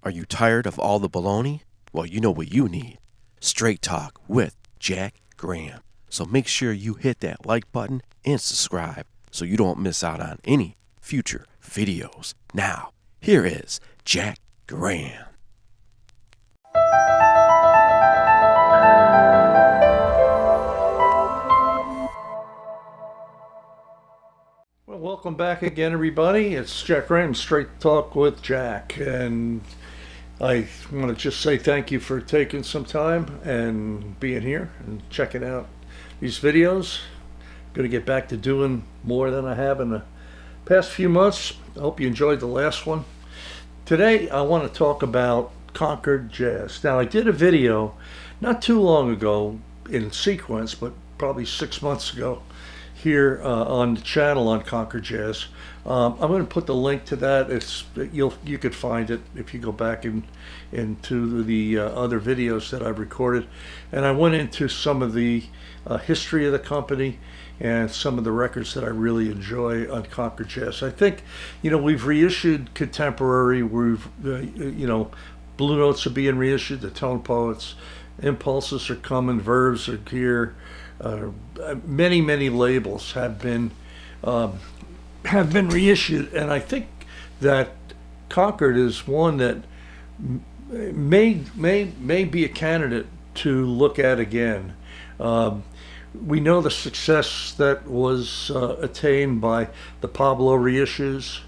Are you tired of all the baloney? Well, you know what you need. Straight talk with Jack Graham. So make sure you hit that like button and subscribe so you don't miss out on any future videos. Now, here is Jack Graham. Well, welcome back again, everybody. It's Jack Graham, Straight Talk with Jack. And I want to just say thank you for taking some time and being here and checking out these videos. I'm going to get back to doing more than I have in the past few months. I hope you enjoyed the last one. Today, I want to talk about Concord Jazz. Now, I did a video not too long ago in sequence, but probably 6 months ago, here on the channel on Concord Jazz. I'm going to put the link to that. You could find it if you go back into the other videos that I've recorded. And I went into some of the history of the company and some of the records that I really enjoy on Concord Jazz. I think, we've reissued Contemporary. We've, Blue Notes are being reissued, the Tone Poets, Impulses are coming, Verves are here. Many labels have been reissued, and I think that Concord is one that may be a candidate to look at again. We know the success that was attained by the Pablo reissues.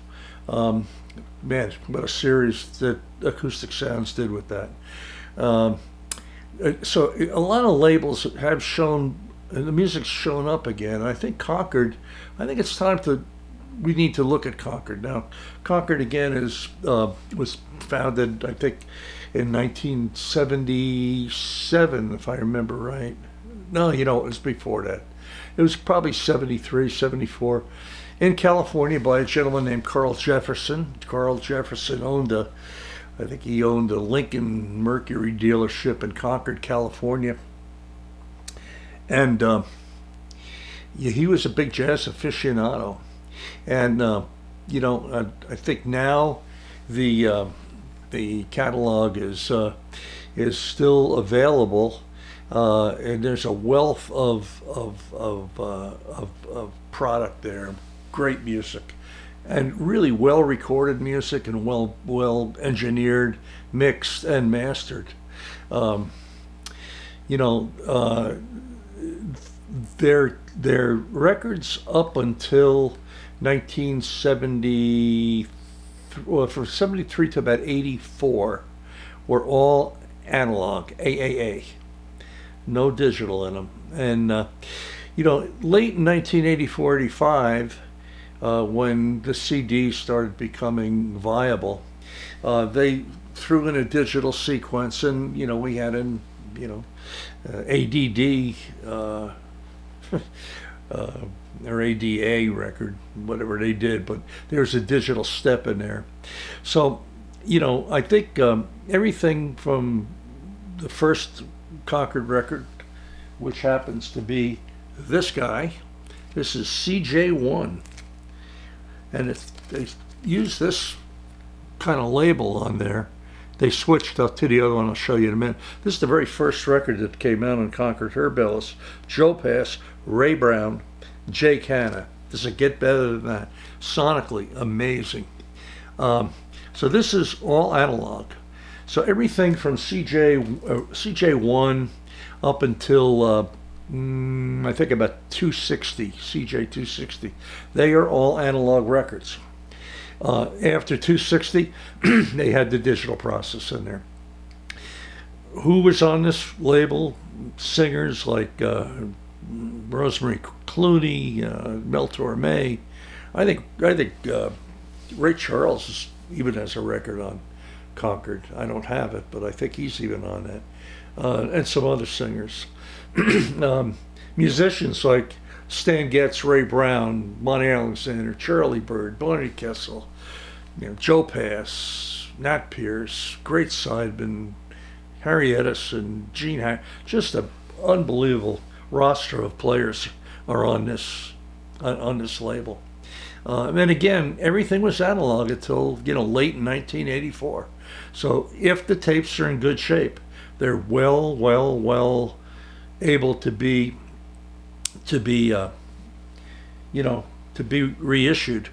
Man, what a series that Acoustic Sounds did with that. So a lot of labels have shown. And the music's shown up again. I think Concord, it's time we need to look at Concord. Now, Concord again was founded, I think, in 1977, if I remember right. No, it was before that. It was probably 73, 74, in California by a gentleman named Carl Jefferson. Carl Jefferson owned a Lincoln Mercury dealership in Concord, California. And he was a big jazz aficionado, and I think now the catalog is still available, and there's a wealth of product there, great music, and really well recorded music and well engineered, mixed and mastered. Their records up until 1970, well, from 73 to about 84, were all analog, AAA, no digital in them. And late in 1984-85, when the CD started becoming viable, they threw in a digital sequence, and we had ADD. Or ADA record, whatever they did, but there's a digital step in there. So, I think everything from the first Concord record, which happens to be this guy, this is CJ1, and they use this kind of label on there. They switched up to the other one I'll show you in a minute. This is the very first record that came out on Concord. Herb Ellis, Joe Pass, Ray Brown, Jay Canna. Does it get better than that? Sonically amazing. So this is all analog. So everything from CJ1 up until I think about 260, CJ 260, they are all analog records. After 260, they had the digital process in there. Who was on this label? Singers like Rosemary Clooney, Mel Torme. I think Ray Charles even has a record on Concord. I don't have it, but I think he's even on that. And some other singers. Musicians like Stan Getz, Ray Brown, Monty Alexander, Charlie Bird, Barney Kessel, Joe Pass, Nat Pierce, great sidemen, Harry Edison, Gene just an unbelievable roster of players are on this label. And again, everything was analog until late in 1984. So if the tapes are in good shape, they're well able to be to be reissued.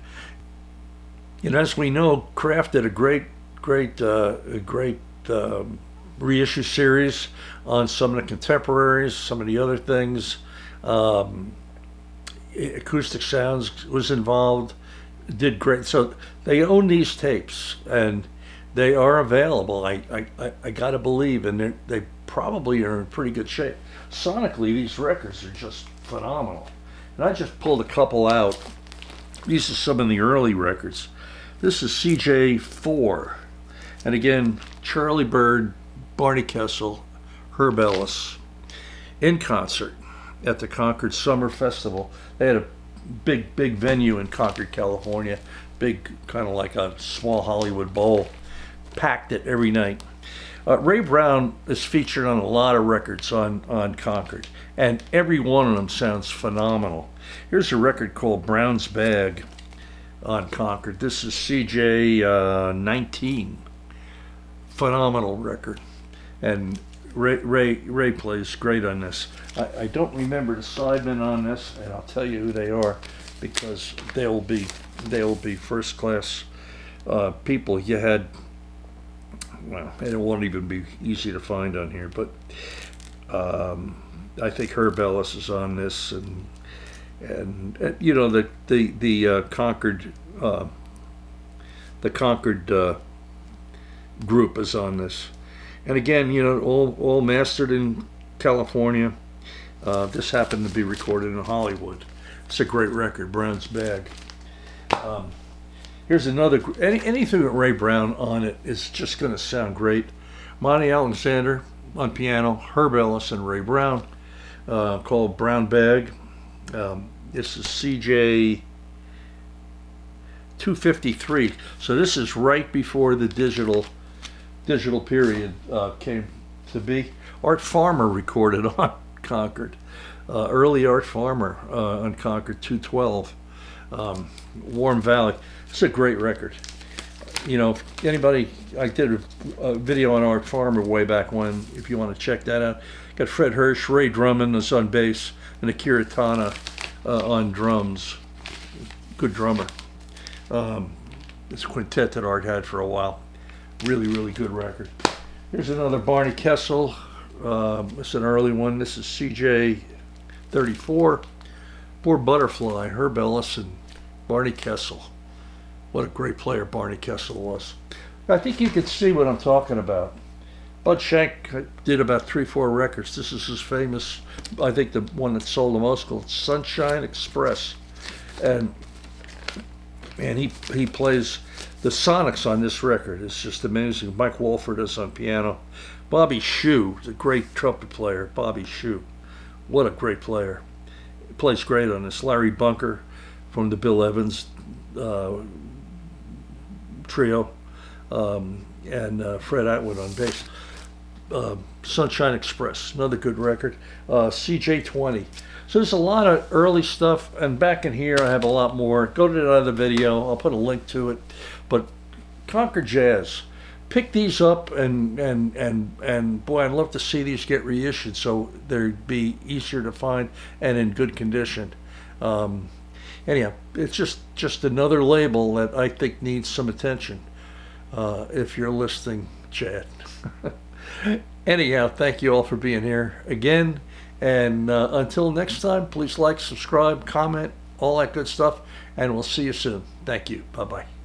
And as we know, Kraft did a great reissue series on some of the contemporaries, some of the other things. Acoustic Sounds was involved, did great. So they own these tapes, and they are available. I got to believe, and they probably are in pretty good shape. Sonically, these records are just phenomenal. And I just pulled a couple out. These are some of the early records. This is CJ4. And again, Charlie Bird, Barney Kessel, Herb Ellis in concert at the Concord Summer Festival. They had a big venue in Concord, California. Big, kind of like a small Hollywood Bowl. Packed it every night. Ray Brown is featured on a lot of records on Concord, and every one of them sounds phenomenal. Here's a record called Brown's Bag on Concord. This is CJ 19. Phenomenal record. And Ray plays great on this. I don't remember the sidemen on this, and I'll tell you who they are, because they'll be first class people. You had, well, it won't even be easy to find on here, but I think Herb Ellis is on this, and you know, the Concord group is on this. And again, you know, all mastered in California. This happened to be recorded in Hollywood. It's a great record, Brown's Bag. Here's another, anything with Ray Brown on it is just going to sound great. Monty Alexander on piano, Herb Ellis and Ray Brown, called Brown Bag. This is CJ 253. So this is right before the digital period came to be. Art Farmer recorded on Concord. Early Art Farmer on Concord 212. Warm Valley. It's a great record. You know, if anybody, I did a video on Art Farmer way back when, if you want to check that out. Got Fred Hirsch, Ray Drummond is on bass, and Akira Tana on drums. Good drummer. It's a quintet that Art had for a while. Really good record. Here's another Barney Kessel. It's an early one. This is CJ 34. Poor Butterfly, Herb Ellis and Barney Kessel. What a great player Barney Kessel was. I think you can see what I'm talking about. Bud Shank did about 3-4 records. This is his famous, I think the one that sold the most, called Sunshine Express. And he plays the sonics on this record. It's just amazing. Mike Walford is on piano. Bobby Shue, the great trumpet player. Bobby Shue, what a great player. He plays great on this. Larry Bunker from the Bill Evans trio, and Fred Atwood on bass. Sunshine Express, another good record. CJ 20. So there's a lot of early stuff, and back in here I have a lot more. Go to the other video, I'll put a link to it. But Concord Jazz, pick these up, and boy, I'd love to see these get reissued so they'd be easier to find and in good condition. Anyhow, it's just another label that I think needs some attention. If you're listening, Chad. Anyhow, thank you all for being here again. And until next time, please like, subscribe, comment, all that good stuff. And we'll see you soon. Thank you. Bye-bye.